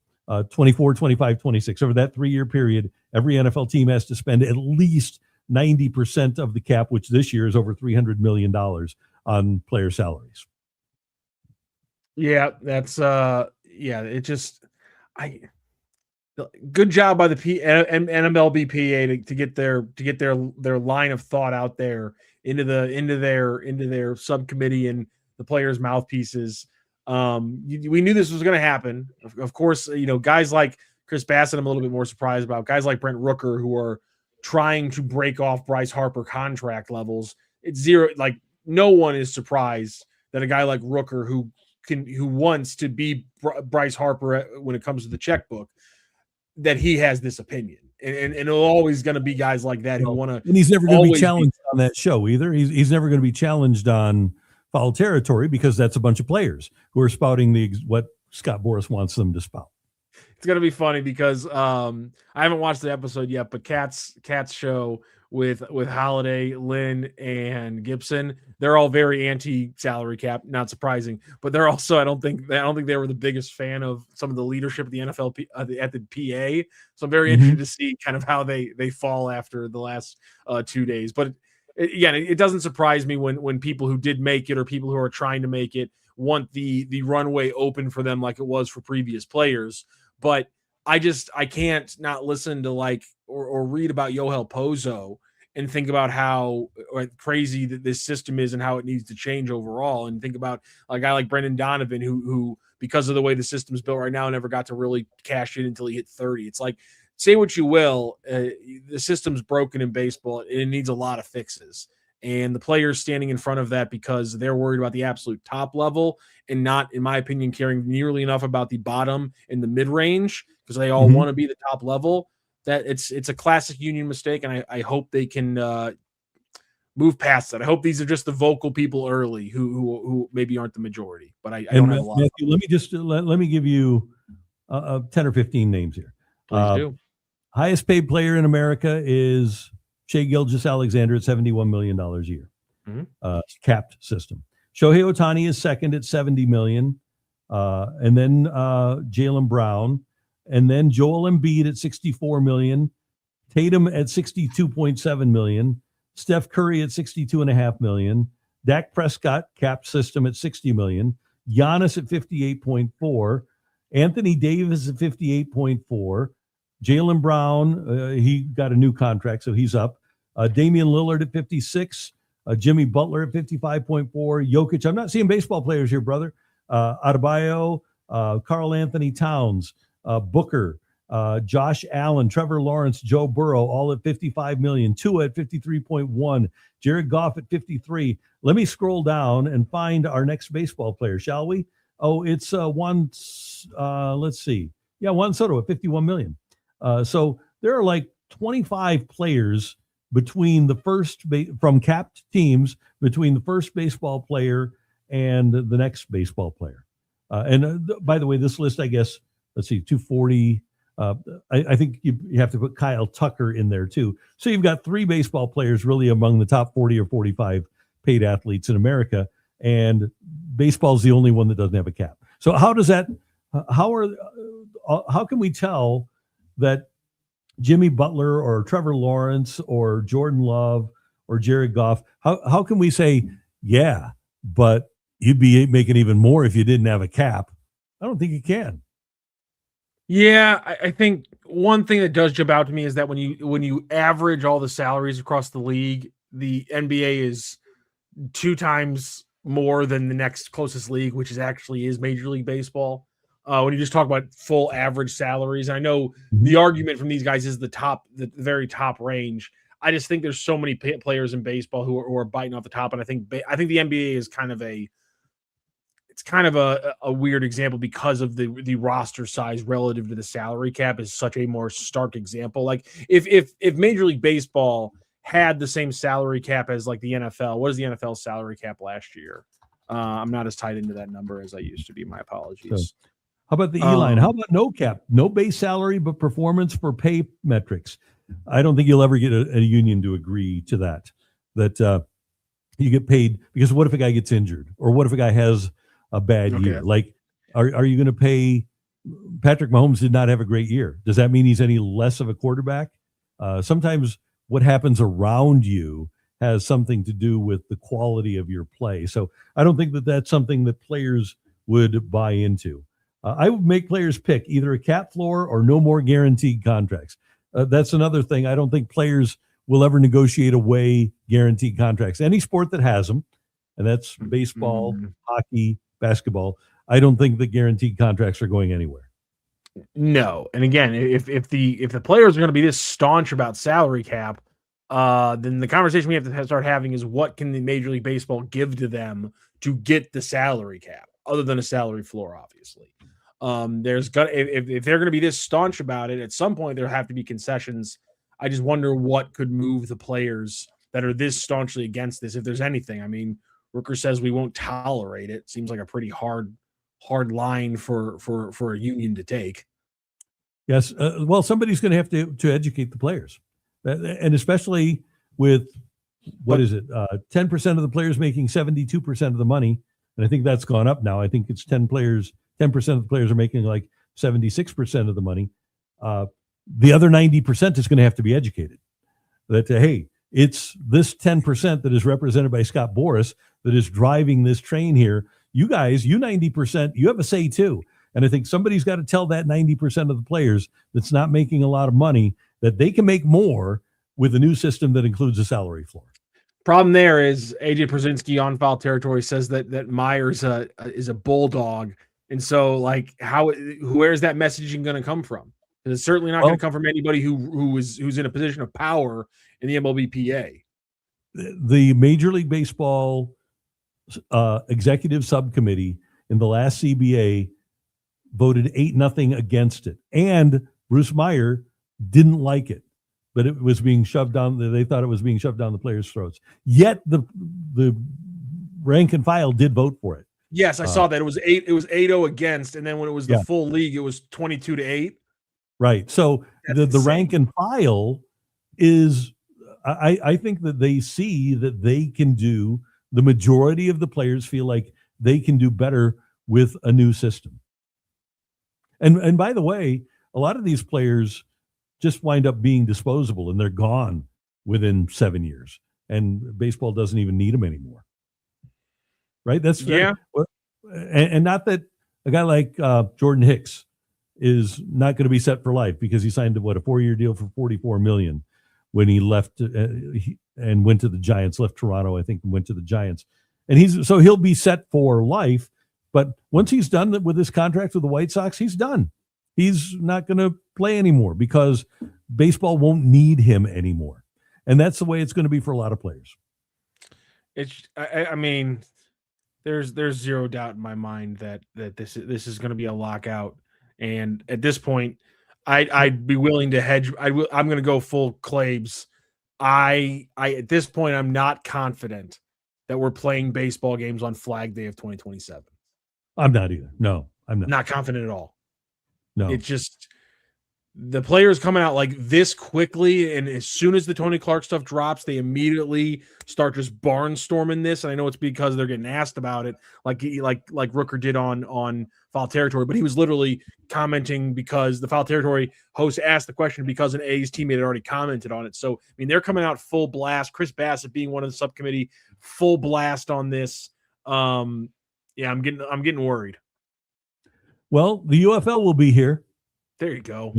24, 25, 26, over that 3-year period, every NFL team has to spend at least 90% of the cap, which this year is over $300 million on player salaries. Yeah, that's good job by the MLBPA to get their line of thought out there into their subcommittee and the players' mouthpieces. We knew this was going to happen. Of course, guys like Chris Bassett, I'm a little bit more surprised about. Guys like Brent Rooker, who are trying to break off Bryce Harper contract levels. It's zero. Like, no one is surprised that a guy like Rooker, who wants to be Bryce Harper when it comes to the checkbook, that he has this opinion. And it'll always going to be guys like that who want to. And he's never going to be challenged on that show either. He's never going to be challenged on foul territory, because that's a bunch of players who are spouting what Scott Boras wants them to spout. It's going to be funny because I haven't watched the episode yet, but Kat's show with Holiday, Lynn, and Gibson, they're all very anti-salary cap. Not surprising, but they're also I don't think they were the biggest fan of some of the leadership of the NFL at the PA. So I'm very interested to see kind of how they fall after the last 2 days. But again, it doesn't surprise me when people who did make it or people who are trying to make it want the runway open for them like it was for previous players. But I can't not listen to or read about Yoel Pozo and think about how crazy that this system is and how it needs to change overall. And think about a guy like Brendan Donovan, who because of the way the system's built right now, never got to really cash in until he hit 30. It's like, say what you will, the system's broken in baseball. It needs a lot of fixes. And the players standing in front of that because they're worried about the absolute top level and not, in my opinion, caring nearly enough about the bottom and the mid-range, because they all want to be the top level. That it's a classic union mistake, and I hope they can move past that. I hope these are just the vocal people early who maybe aren't the majority. But I don't have a lot. Matthew, let me just let me give you 10 or 15 names here. Please do. Highest paid player in America is Shai Gilgeous-Alexander at $71 million a year. Capped system. Shohei Ohtani is second at $70 million. And then Jaylen Brown and then Joel Embiid at $64 million, Tatum at $62.7 million, Steph Curry at $62.5 million, Dak Prescott cap system at $60 million, Giannis at $58.4, Anthony Davis at $58.4, Jaylen Brown, he got a new contract, so he's up. Damian Lillard at 56, Jimmy Butler at 55.4, Jokic. I'm not seeing baseball players here, brother. Adebayo, Karl Anthony Towns, Booker, Josh Allen, Trevor Lawrence, Joe Burrow, all at 55 million. Tua at 53.1, Jared Goff at 53. Let me scroll down and find our next baseball player, shall we? Oh, it's Juan. Let's see. Yeah, Juan Soto at 51 million. So there are like 25 players between the first from capped teams between the first baseball player and the next baseball player. By the way, this list, I guess, let's see, 240. I think you have to put Kyle Tucker in there too. So you've got 3 baseball players really among the top 40 or 45 paid athletes in America, and baseball is the only one that doesn't have a cap. So how does that? How can we tell that Jimmy Butler or Trevor Lawrence or Jordan Love or Jared Goff? How can we say, yeah, but you'd be making even more if you didn't have a cap? I don't think you can. Yeah, I think one thing that does jump out to me is that when you average all the salaries across the league, the NBA is 2 times more than the next closest league, which is Major League Baseball. When you just talk about full average salaries, I know the argument from these guys is the very top range. I just think there's so many players in baseball who are biting off the top, and I think the NBA is kind of a weird example because of the roster size relative to the salary cap is such a more stark example. Like if Major League Baseball had the same salary cap as like the NFL, what is the NFL salary cap last year? I'm not as tied into that number as I used to be. My apologies. So, how about the E-line? How about no cap, no base salary, but performance for pay metrics? I don't think you'll ever get a union to agree to that you get paid, because what if a guy gets injured, or what if a guy has a bad year? Like, are you going to pay? Patrick Mahomes did not have a great year. Does that mean he's any less of a quarterback? Sometimes what happens around you has something to do with the quality of your play. So I don't think that that's something that players would buy into. I would make players pick either a cap floor or no more guaranteed contracts. That's another thing. I don't think players will ever negotiate away guaranteed contracts. Any sport that has them, and that's baseball, hockey, basketball, I don't think the guaranteed contracts are going anywhere. No. And again, if the players are going to be this staunch about salary cap, then the conversation we have to start having is what can the Major League Baseball give to them to get the salary cap, other than a salary floor, obviously. If they're going to be this staunch about it, at some point there have to be concessions. I just wonder what could move the players that are this staunchly against this, if there's anything. I mean, Rooker says we won't tolerate it. Seems like a pretty hard line for a union to take. Yes. Well, somebody's going to have to educate the players, and especially with 10% of the players making 72% of the money. And I think that's gone up now. I think it's 10% of the players are making like 76% of the money. The other 90% is going to have to be educated. That, hey, it's this 10% that is represented by Scott Boras that is driving this train here. You guys, you 90%, you have a say too. And I think somebody's got to tell that 90% of the players that's not making a lot of money that they can make more with a new system that includes a salary floor. Problem there is AJ Przinsky on foul territory says that Myers is a bulldog, and so like where's that messaging going to come from? It's certainly not going to come from anybody who's in a position of power in the MLBPA. The Major League Baseball executive subcommittee in the last CBA voted 8-0 against it, and Bruce Meyer didn't like it. But it was being shoved down. They thought it was being shoved down the players' throats. Yet the rank and file did vote for it. Yes, I saw that. It was 8-0 against, and then when it was the full league, it was 22-8. Right. So the rank and file is, I think that they see that they can do. The majority of the players feel like they can do better with a new system. And by the way, a lot of these players just wind up being disposable and they're gone within 7 years. And baseball doesn't even need them anymore. Right? That's Yeah. And not that a guy like Jordan Hicks is not going to be set for life because he signed a 4-year deal for $44 million when he left and went to the Giants, left Toronto, I think, and went to the Giants. And he'll be set for life. But once he's done with his contract with the White Sox, he's done. He's not going to play anymore because baseball won't need him anymore. And that's the way it's going to be for a lot of players. I mean, there's zero doubt in my mind that this is going to be a lockout. And at this point, I'd be willing to hedge. I'm going to go full Claibs. At this point, I'm not confident that we're playing baseball games on Flag Day of 2027. I'm not either. No, I'm not. Not confident at all. No. It's just the players coming out like this quickly, and as soon as the Tony Clark stuff drops, they immediately start just barnstorming this. And I know it's because they're getting asked about it, like Rooker did on Foul Territory, but he was literally commenting because the Foul Territory host asked the question because an A's teammate had already commented on it. So I mean, they're coming out full blast. Chris Bassett being one of the subcommittee, full blast on this. Yeah, I'm getting worried. Well, the UFL will be here. There you go.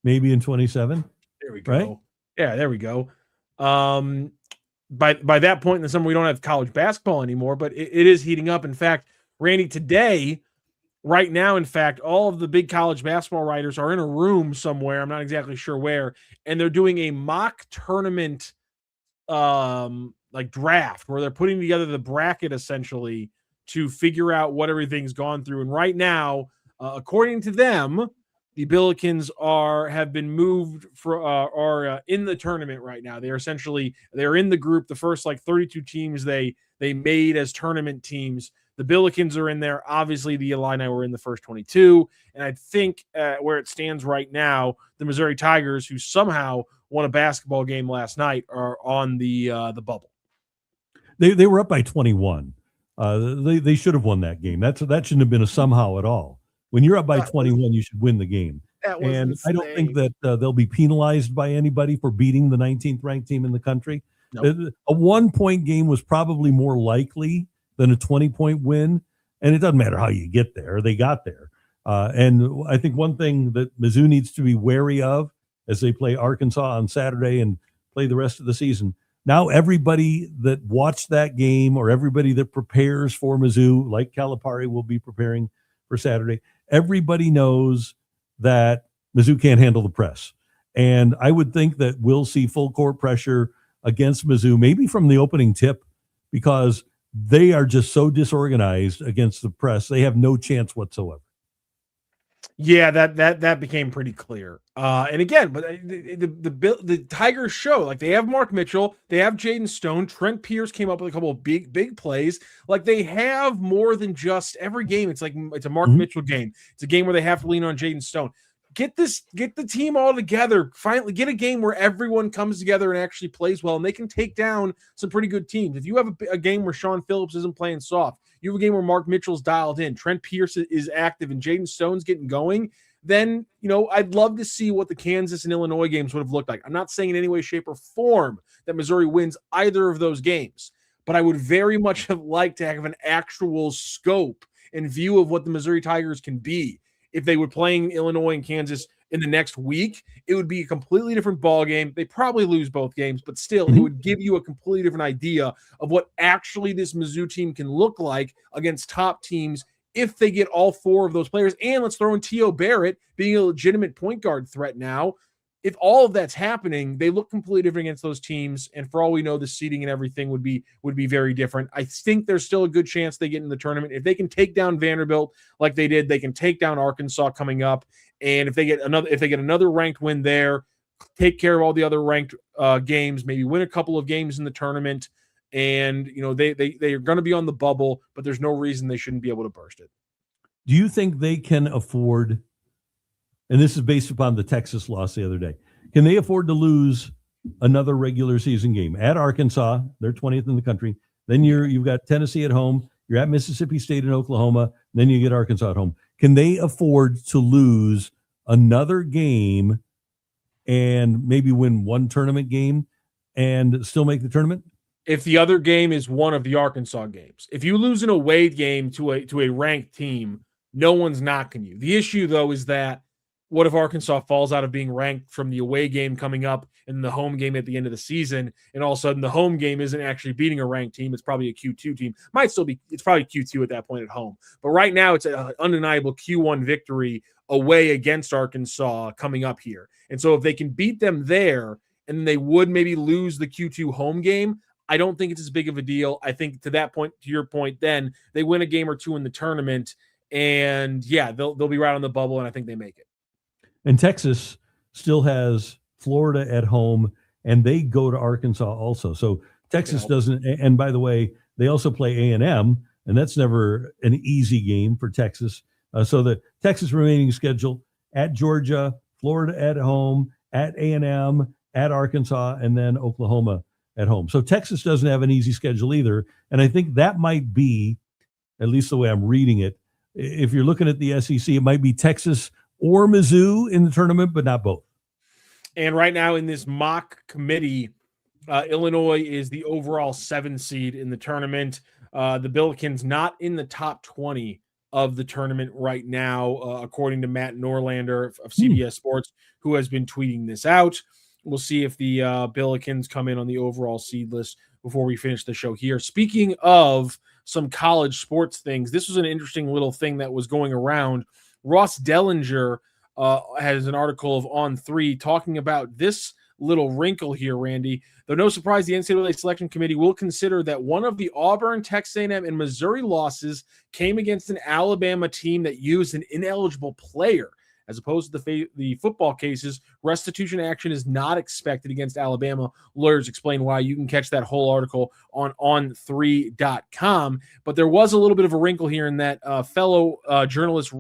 Maybe in 27. There we go. Right? Yeah, there we go. By that point in the summer, we don't have college basketball anymore, but it is heating up. In fact, Randy, today, right now, in fact, all of the big college basketball writers are in a room somewhere. I'm not exactly sure where, and they're doing a mock tournament, like draft, where they're putting together the bracket essentially to figure out what everything's gone through. And right now, according to them, the Billikens have been moved are in the tournament right now. They're in the group. The first 32 teams they made as tournament teams. The Billikens are in there. Obviously, the Illini were in the first 22. And I think where it stands right now, the Missouri Tigers, who somehow won a basketball game last night, are on the bubble. They were up by 21. They should have won that game. That shouldn't have been a somehow at all. When you're up by 21, you should win the game. And I don't think that they'll be penalized by anybody for beating the 19th ranked team in the country. Nope. A 1-point game was probably more likely than a 20-point win. And it doesn't matter how you get there. They got there. And I think one thing that Mizzou needs to be wary of as they play Arkansas on Saturday and play the rest of the season. Now everybody that watched that game or everybody that prepares for Mizzou, like Calipari will be preparing for Saturday, everybody knows that Mizzou can't handle the press. And I would think that we'll see full court pressure against Mizzou, maybe from the opening tip, because they are just so disorganized against the press. They have no chance whatsoever. Yeah, that became pretty clear. And again, but the Tigers show, they have Mark Mitchell, they have Jaden Stone, Trent Pierce came up with a couple of big plays. They have more than just every game. It's a Mark Mitchell game. It's a game where they have to lean on Jaden Stone. Get the team all together. Finally, get a game where everyone comes together and actually plays well, and they can take down some pretty good teams. If you have a game where Sean Phillips isn't playing soft, you have a game where Mark Mitchell's dialed in, Trent Pierce is active, and Jaden Stone's getting going, then, I'd love to see what the Kansas and Illinois games would have looked like. I'm not saying in any way, shape, or form that Missouri wins either of those games, but I would very much have liked to have an actual scope and view of what the Missouri Tigers can be. If they were playing Illinois and Kansas in the next week, it would be a completely different ball game. They probably lose both games, but still, it would give you a completely different idea of what actually this Mizzou team can look like against top teams if they get all four of those players. And let's throw in T.O. Barrett being a legitimate point guard threat now. If all of that's happening, they look completely different against those teams. And for all we know, the seeding and everything would be very different. I think there's still a good chance they get in the tournament. If they can take down Vanderbilt like they did, they can take down Arkansas coming up. And if they get another ranked win there, take care of all the other ranked games, maybe win a couple of games in the tournament, and they are going to be on the bubble, but there's no reason they shouldn't be able to burst it. Do you think they can afford? And this is based upon the Texas loss the other day. Can they afford to lose another regular season game at Arkansas? They're 20th in the country. Then you've got Tennessee at home. You're at Mississippi State and Oklahoma. Then you get Arkansas at home. Can they afford to lose another game and maybe win one tournament game and still make the tournament? If the other game is one of the Arkansas games. If you lose an away game to a ranked team, no one's knocking you. The issue, though, is that what if Arkansas falls out of being ranked from the away game coming up and the home game at the end of the season, and all of a sudden the home game isn't actually beating a ranked team, it's probably a Q2 team. It's probably Q2 at that point at home. But right now it's an undeniable Q1 victory away against Arkansas coming up here. And so if they can beat them there, and they would maybe lose the Q2 home game, I don't think it's as big of a deal. I think to that point, to your point, then they win a game or two in the tournament, and yeah, they'll be right on the bubble, and I think they make it. And Texas still has Florida at home, and they go to Arkansas also. So Texas doesn't. And by the way, they also play A&M, and that's never an easy game for Texas. So the Texas remaining schedule at Georgia, Florida at home, at A&M, at Arkansas, and then Oklahoma at home. So Texas doesn't have an easy schedule either. And I think that might be, at least the way I'm reading it, if you're looking at the SEC, it might be Texas or Mizzou in the tournament, but not both. And right now in this mock committee, Illinois is the overall 7 seed in the tournament. The Billikens not in the top 20 of the tournament right now, according to Matt Norlander of CBS Sports, who has been tweeting this out. We'll see if the Billikens come in on the overall seed list before we finish the show here. Speaking of some college sports things, this was an interesting little thing that was going around. Ross Dellinger has an article of On3 talking about this little wrinkle here, Randy. Though no surprise, the NCAA Selection Committee will consider that one of the Auburn, Texas A&M, and Missouri losses came against an Alabama team that used an ineligible player. As opposed to the football cases, restitution action is not expected against Alabama. Lawyers explain why. You can catch that whole article on on3.com. But there was a little bit of a wrinkle here in that fellow journalist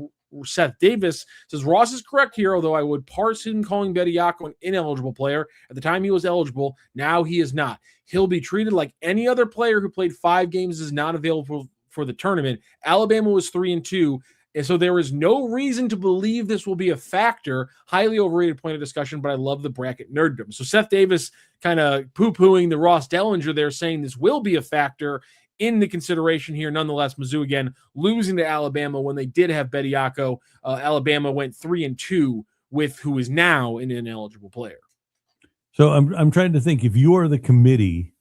Seth Davis says Ross is correct here, although I would parse him calling Bediako an ineligible player. At the time he was eligible, now he is not. He'll be treated like any other player who played 5 games is not available for the tournament. Alabama was 3-2. And so there is no reason to believe this will be a factor. Highly overrated point of discussion, but I love the bracket nerddom. So Seth Davis kind of poo-pooing the Ross Dellinger there, saying this will be a factor in the consideration here. Nonetheless, Mizzou again losing to Alabama when they did have Bediako. Alabama went 3-2 with who is now an ineligible player. So I'm trying to think, if you are the committee,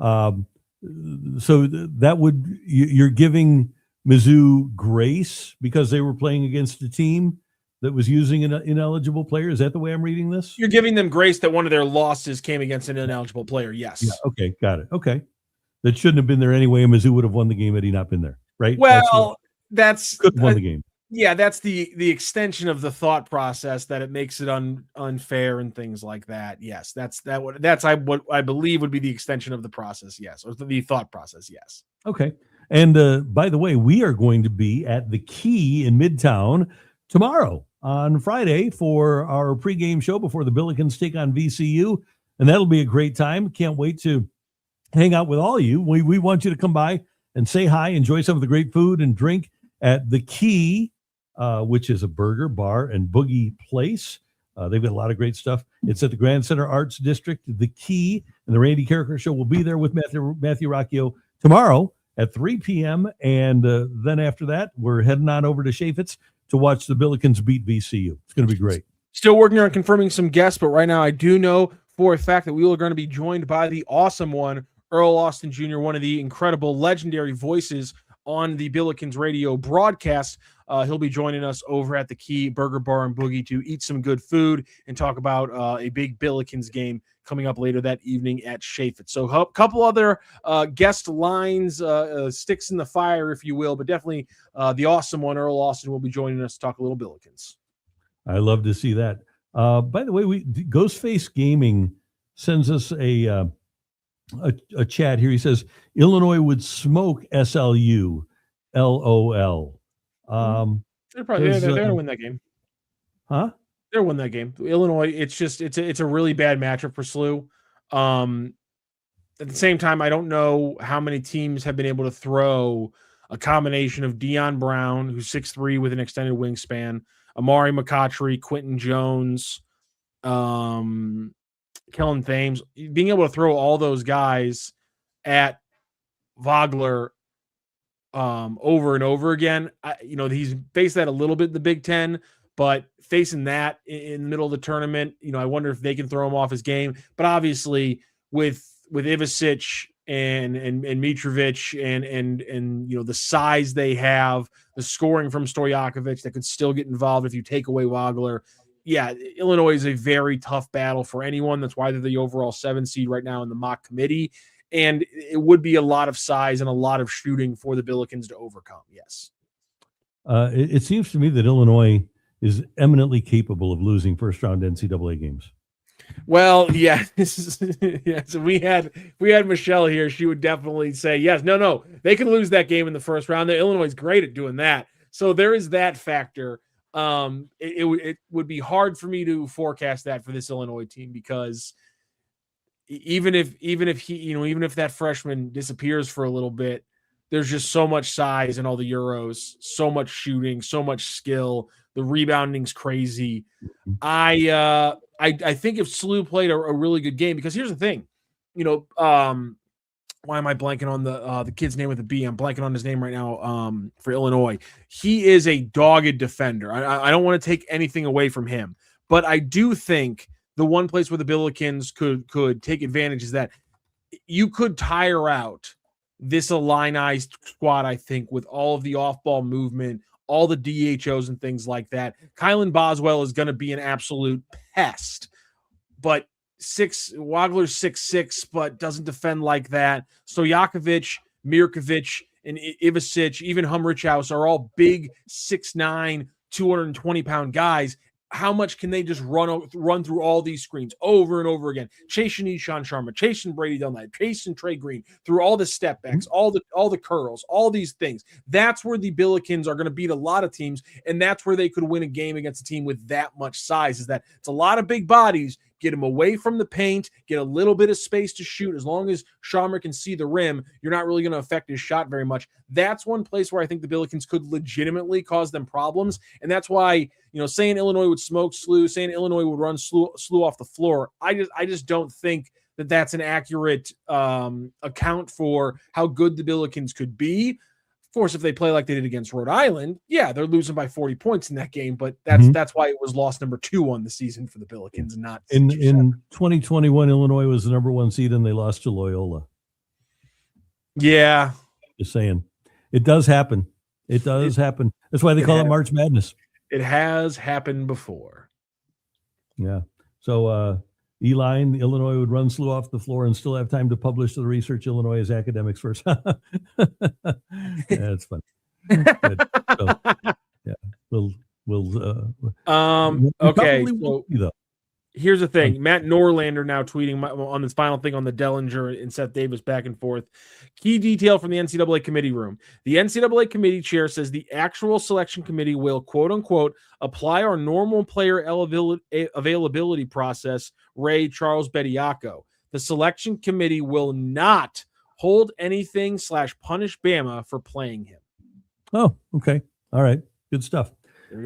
so that would, you're giving Mizzou grace because they were playing against a team that was using an ineligible player. Is that the way I'm reading this? You're giving them grace that one of their losses came against an ineligible player. Yes. Yeah, okay. Got it. Okay. That shouldn't have been there anyway. And Mizzou would have won the game had he not been there. Right. Well, that's could have won the game. Yeah. That's the extension of the thought process that it makes it unfair and things like that. Yes. That's what I believe would be the extension of the process. Yes. Or the thought process. Yes. Okay. And by the way, we are going to be at the Key in Midtown tomorrow on Friday for our pregame show before the Billikens take on VCU. And that'll be a great time. Can't wait to hang out with all of you. We want you to come by and say hi, enjoy some of the great food and drink at the Key, which is a burger, bar, and boogie place. They've got a lot of great stuff. It's at the Grand Center Arts District, the Key, and the Randy Karraker Show will be there with Matthew Rocchio tomorrow at 3 p.m. And then after that, we're heading on over to Chaffetz to watch the Billikens beat VCU. It's going to be great. Still working on confirming some guests, but right now I do know for a fact that we are going to be joined by the awesome one, Earl Austin Jr., one of the incredible, legendary voices on the Billikens radio broadcast. He'll be joining us over at the Key Burger Bar and Boogie to eat some good food and talk about a big Billikens game coming up later that evening at Chaffetz. So a couple other guest lines, sticks in the fire, if you will, but definitely the awesome one, Earl Austin, will be joining us to talk a little Billikens. I love to see that. By the way, Ghostface Gaming sends us a chat here. He says, Illinois would smoke SLU, LOL. They're going to win that game. Huh? They'll win that game. Illinois, it's a really bad matchup for SLU. At the same time, I don't know how many teams have been able to throw a combination of Deion Brown, who's 6'3" with an extended wingspan, Amari McCautry, Quentin Jones, Kellen Thames, being able to throw all those guys at Vogler over and over again. He's faced that a little bit in the Big Ten, but facing that in the middle of the tournament, I wonder if they can throw him off his game. But obviously with Ivasic and Mitrovic and the size they have, the scoring from Stojakovic that could still get involved if you take away Vogler. Yeah, Illinois is a very tough battle for anyone. That's why they're the overall 7 seed right now in the mock committee. And it would be a lot of size and a lot of shooting for the Billikens to overcome. Yes. It seems to me that Illinois is eminently capable of losing first-round NCAA games. Well, yeah. So we had Michelle here. She would definitely say, yes, no, they can lose that game in the first round. Illinois is great at doing that. So there is that factor. It would be hard for me to forecast that for this Illinois team, because even if that freshman disappears for a little bit, there's just so much size in all the Euros, so much shooting, so much skill. The rebounding's crazy. I think if SLU played a really good game, because here's the thing, why am I blanking on the kid's name with a B? I'm blanking on his name right now. For Illinois, he is a dogged defender. I don't want to take anything away from him, but I do think the one place where the Billikens could take advantage is that you could tire out this Illini squad, I think, with all of the off-ball movement, all the DHOs and things like that. Kylan Boswell is going to be an absolute pest, but Wagler's 6'6", but doesn't defend like that. Stojakovic, Mirkovic, and Ivasic, even Humrichhouse are all big 6'9", 220-pound guys. How much can they just run through all these screens over and over again? Chasing Ishan Sharma, chasing Brady Dunlap, chasing Trey Green through all the step backs, all the curls, all these things. That's where the Billikens are going to beat a lot of teams, and that's where they could win a game against a team with that much size. Is that it's a lot of big bodies. Get them away from the paint, get a little bit of space to shoot. As long as Sharma can see the rim, you're not really going to affect his shot very much. That's one place where I think the Billikens could legitimately cause them problems. And that's why, saying Illinois would smoke SLU, saying Illinois would run SLU off the floor, I just don't think that that's an accurate account for how good the Billikens could be. Of course, if they play like they did against Rhode Island, yeah, they're losing by 40 points in that game, but that's why it was loss number 2 on the season for the Billikens, and not in 2021. Illinois was the number 1 seed, and they lost to Loyola. Yeah, just saying, it does happen. It does happen. That's why they call it March Madness. It has happened before. Yeah. So E-line, Illinois would run SLU off the floor and still have time to publish the research. Illinois is academics first. Yeah, it's fun. So, yeah, we'll okay. So here's the thing. Matt Norlander now tweeting on this final thing on the Dellinger and Seth Davis back and forth. Key detail from the NCAA committee room. The NCAA committee chair says the actual selection committee will, quote unquote, apply our normal player availability process, Ray Charles Bediaco. The selection committee will not hold anything / punish Bama for playing him. Oh, okay. All right. Good stuff.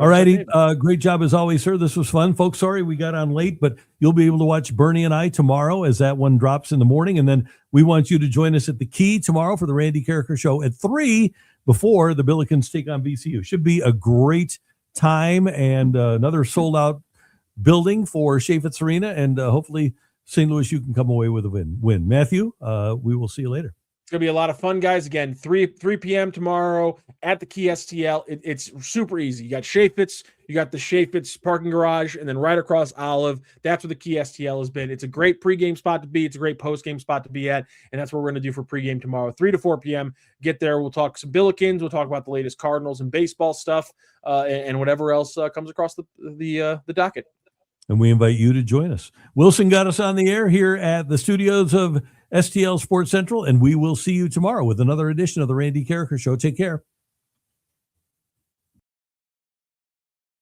All righty. Great job as always, sir. This was fun. Folks, sorry we got on late, but you'll be able to watch Bernie and I tomorrow as that one drops in the morning. And then we want you to join us at the Key tomorrow for the Randy Karraker Show at 3 before the Billikens take on VCU. Should be a great time and another sold-out building for Chaffetz Arena. And hopefully St. Louis, you can come away with a win. Matthew, we will see you later. It's going to be a lot of fun, guys. Again, 3 p.m. tomorrow at the Key STL. It's super easy. You got Chaffetz, you got the Chaffetz parking garage, and then right across Olive, that's where the Key STL has been. It's a great pregame spot to be. It's a great postgame spot to be at, and that's what we're going to do for pregame tomorrow, 3 to 4 p.m. Get there. We'll talk some Billikens. We'll talk about the latest Cardinals and baseball stuff, and whatever else comes across the docket. And we invite you to join us. Wilson got us on the air here at the studios of STL Sports Central, and we will see you tomorrow with another edition of the Randy Karraker Show. Take care.